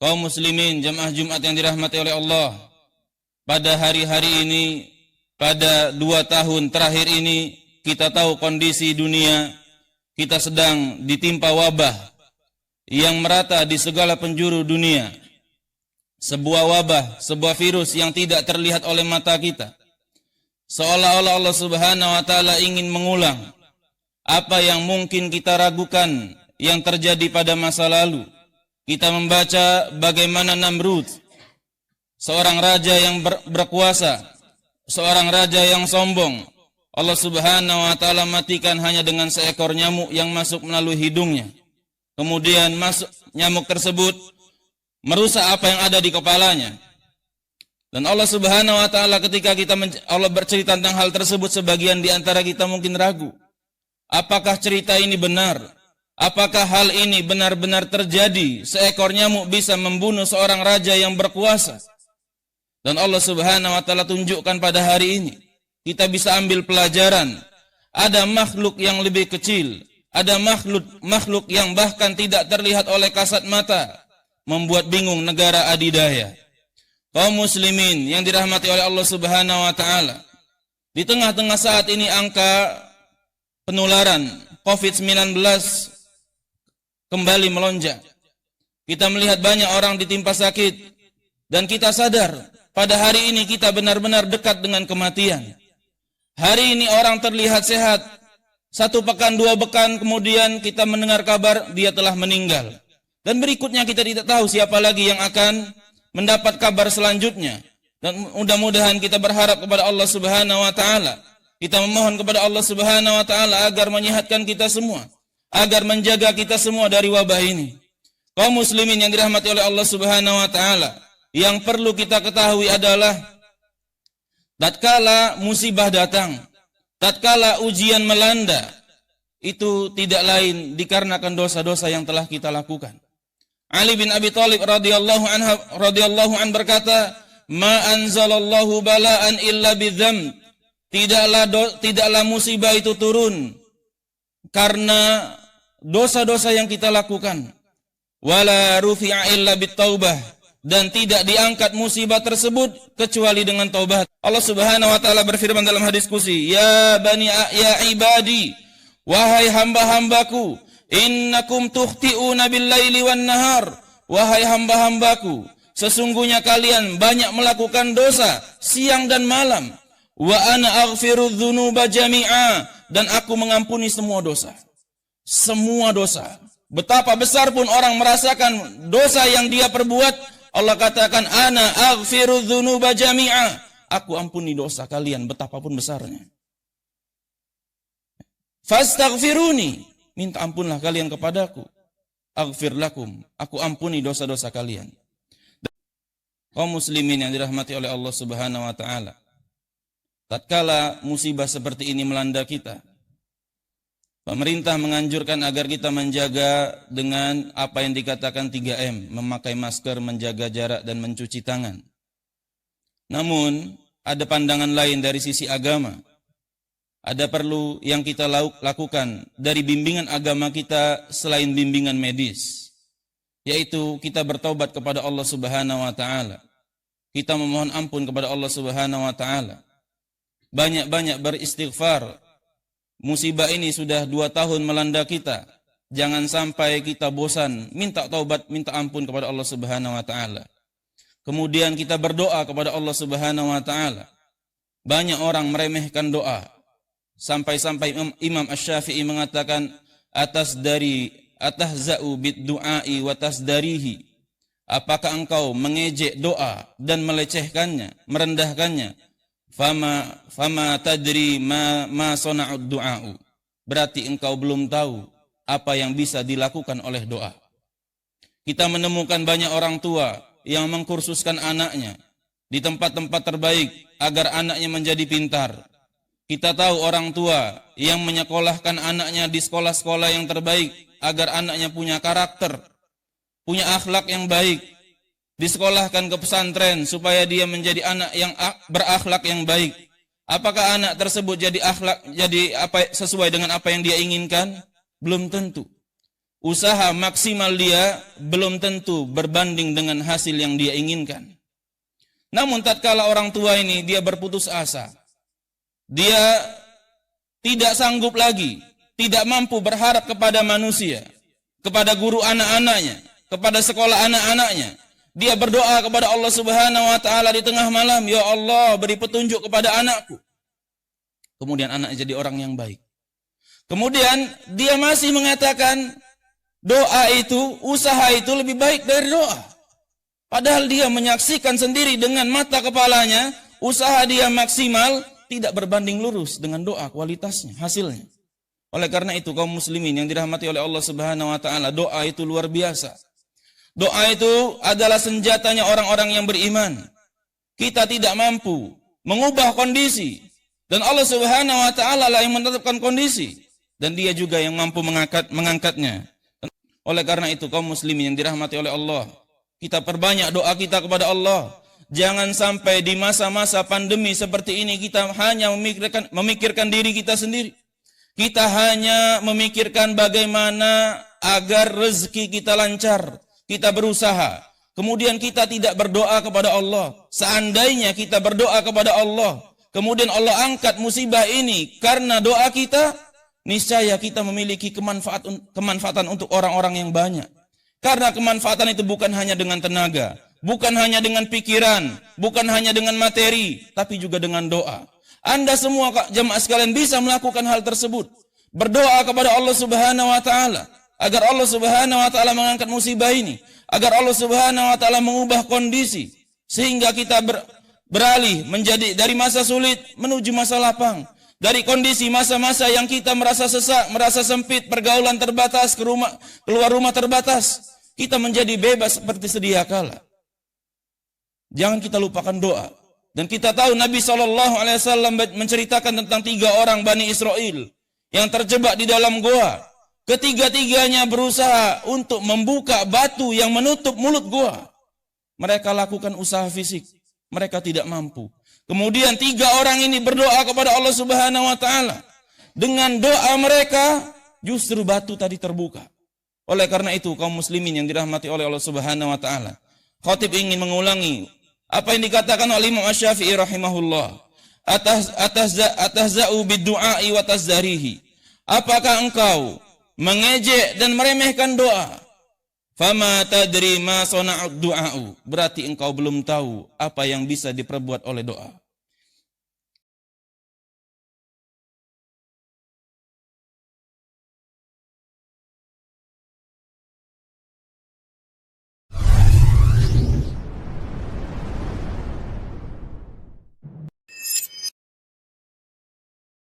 Kaum muslimin jamaah Jumat yang dirahmati oleh Allah, pada hari-hari ini, pada 2 tahun terakhir ini, kita tahu kondisi dunia, kita sedang ditimpa wabah yang merata di segala penjuru dunia. Sebuah wabah, sebuah virus yang tidak terlihat oleh mata kita. Seolah-olah Allah Subhanahu wa Ta'ala ingin mengulang apa yang mungkin kita ragukan yang terjadi pada masa lalu. Kita membaca bagaimana Namrud, seorang raja yang berkuasa, seorang raja yang sombong, Allah Subhanahu wa Ta'ala matikan hanya dengan seekor nyamuk yang masuk melalui hidungnya. Kemudian nyamuk tersebut merusak apa yang ada di kepalanya. Dan Allah Subhanahu wa Ta'ala ketika Allah bercerita tentang hal tersebut, sebagian di antara kita mungkin ragu. Apakah cerita ini benar? Apakah hal ini benar-benar terjadi? Seekor nyamuk bisa membunuh seorang raja yang berkuasa. Dan Allah Subhanahu wa Ta'ala tunjukkan pada hari ini, kita bisa ambil pelajaran. Ada makhluk yang lebih kecil, ada makhluk yang bahkan tidak terlihat oleh kasat mata, membuat bingung negara adidaya. Kaum muslimin yang dirahmati oleh Allah Subhanahu wa Ta'ala, di tengah-tengah saat ini angka penularan COVID-19 kembali melonjak. Kita melihat banyak orang ditimpa sakit, dan kita sadar pada hari ini kita benar-benar dekat dengan kematian. Hari ini orang terlihat sehat, 1 pekan, 2 pekan kemudian kita mendengar kabar dia telah meninggal. Dan berikutnya kita tidak tahu siapa lagi yang akan mendapat kabar selanjutnya. Dan mudah-mudahan kita berharap kepada Allah Subhanahu wa Ta'ala, kita memohon kepada Allah Subhanahu wa Ta'ala agar menyehatkan kita semua, agar menjaga kita semua dari wabah ini. Kaum muslimin yang dirahmati oleh Allah Subhanahu wa Ta'ala, yang perlu kita ketahui adalah tatkala musibah datang, tatkala ujian melanda, itu tidak lain dikarenakan dosa-dosa yang telah kita lakukan. Ali bin Abi Thalib radhiyallahu an berkata, "Ma anzalallahu bala'an illa bidzamb." Tidaklah musibah itu turun karena dosa-dosa yang kita lakukan. Wala rufi'a illa bittaubah, dan tidak diangkat musibah tersebut kecuali dengan taubat. Allah Subhanahu wa Ta'ala berfirman dalam hadis qudsi, ya ibadi, wahai hamba-hambaku, innakum tukhti'una bil-laili wan-nahar, wahai hamba-hambaku, sesungguhnya kalian banyak melakukan dosa siang dan malam. Wa ana aghfiru dzunuba jami'a, dan aku mengampuni semua dosa. Semua dosa. Betapa besar pun orang merasakan dosa yang dia perbuat, Allah katakan ana aghfiru dzunuba jami'a, aku ampuni dosa kalian betapapun besarnya. Fastaghfiruni, minta ampunlah kalian kepadaku. Aghfir lakum, aku ampuni dosa-dosa kalian. Kaum muslimin yang dirahmati oleh Allah Subhanahu wa Ta'ala, tatkala musibah seperti ini melanda kita, pemerintah menganjurkan agar kita menjaga dengan apa yang dikatakan 3M, memakai masker, menjaga jarak, dan mencuci tangan. Namun, ada pandangan lain dari sisi agama. Ada perlu yang kita lakukan dari bimbingan agama kita selain bimbingan medis, yaitu kita bertaubat kepada Allah Subhanahu wa Ta'ala. Kita memohon ampun kepada Allah Subhanahu wa Ta'ala. Banyak-banyak beristighfar. Musibah ini sudah 2 tahun melanda kita. Jangan sampai kita bosan, minta taubat, minta ampun kepada Allah Subhanahu wa Ta'ala. Kemudian kita berdoa kepada Allah Subhanahu wa Ta'ala. Banyak orang meremehkan doa. Sampai-sampai Imam Asy-Syafi'i mengatakan, atahza'u bid-du'ai wa tasdarihi. Apakah engkau mengejek doa dan melecehkannya, merendahkannya? Fama tadri ma sana'ud du'a'u. Berarti engkau belum tahu apa yang bisa dilakukan oleh doa. Kita menemukan banyak orang tua yang mengkursuskan anaknya di tempat-tempat terbaik agar anaknya menjadi pintar. Kita tahu orang tua yang menyekolahkan anaknya di sekolah-sekolah yang terbaik agar anaknya punya karakter, punya akhlak yang baik. Disekolahkan ke pesantren supaya dia menjadi anak yang berakhlak yang baik. Apakah anak tersebut jadi sesuai dengan apa yang dia inginkan? Belum tentu. usaha maksimal dia belum tentu berbanding dengan hasil yang dia inginkan. Namun tatkala orang tua ini dia berputus asa, dia tidak sanggup lagi, tidak mampu berharap kepada manusia, kepada guru anak-anaknya, kepada sekolah anak-anaknya. Dia berdoa kepada Allah Subhanahu wa taala di tengah malam, "Ya Allah, beri petunjuk kepada anakku." Kemudian anak jadi orang yang baik. Kemudian dia masih mengatakan doa itu, usaha itu lebih baik dari doa. Padahal dia menyaksikan sendiri dengan mata kepalanya, usaha dia maksimal tidak berbanding lurus dengan doa kualitasnya, hasilnya. Oleh karena itu kaum muslimin yang dirahmati oleh Allah Subhanahu wa taala, doa itu luar biasa. Doa itu adalah senjatanya orang-orang yang beriman. Kita tidak mampu mengubah kondisi, dan Allah Subhanahu wa taala lah yang menetapkan kondisi, dan dia juga yang mampu mengangkatnya. Oleh karena itu kaum muslimin yang dirahmati oleh Allah, kita perbanyak doa kita kepada Allah. Jangan sampai di masa-masa pandemi seperti ini kita hanya memikirkan diri kita sendiri. Kita hanya memikirkan bagaimana agar rezeki kita lancar. Kita berusaha. Kemudian kita tidak berdoa kepada Allah. Seandainya kita berdoa kepada Allah, kemudian Allah angkat musibah ini karena doa kita, niscaya kita memiliki kemanfaatan untuk orang-orang yang banyak. Karena kemanfaatan itu bukan hanya dengan tenaga, bukan hanya dengan pikiran, bukan hanya dengan materi, tapi juga dengan doa. Anda semua jemaah sekalian bisa melakukan hal tersebut. Berdoa kepada Allah Subhanahu wa taala agar Allah Subhanahu wa taala mengangkat musibah ini, agar Allah Subhanahu wa taala mengubah kondisi sehingga kita beralih menjadi dari masa sulit menuju masa lapang. Dari kondisi masa-masa yang kita merasa sesak, merasa sempit, pergaulan terbatas, keluar rumah terbatas, kita menjadi bebas seperti sedia kala. Jangan kita lupakan doa. Dan kita tahu Nabi SAW menceritakan tentang 3 orang Bani Israel yang terjebak di dalam goa. Ketiga-tiganya berusaha untuk membuka batu yang menutup mulut goa. Mereka lakukan usaha fisik, mereka tidak mampu. Kemudian 3 orang ini berdoa kepada Allah Subhanahu wa taala. Dengan doa mereka justru batu tadi terbuka. Oleh karena itu kaum muslimin yang dirahmati oleh Allah Subhanahu wa taala, khatib ingin mengulangi apa yang dikatakan oleh Imam Asy-Syafi'i rahimahullah. Atahza'u bid-du'a'i wa tazdarihi. Apakah engkau mengejek dan meremehkan doa? Fama tadri ma sana'ud du'a'u. Berarti engkau belum tahu apa yang bisa diperbuat oleh doa.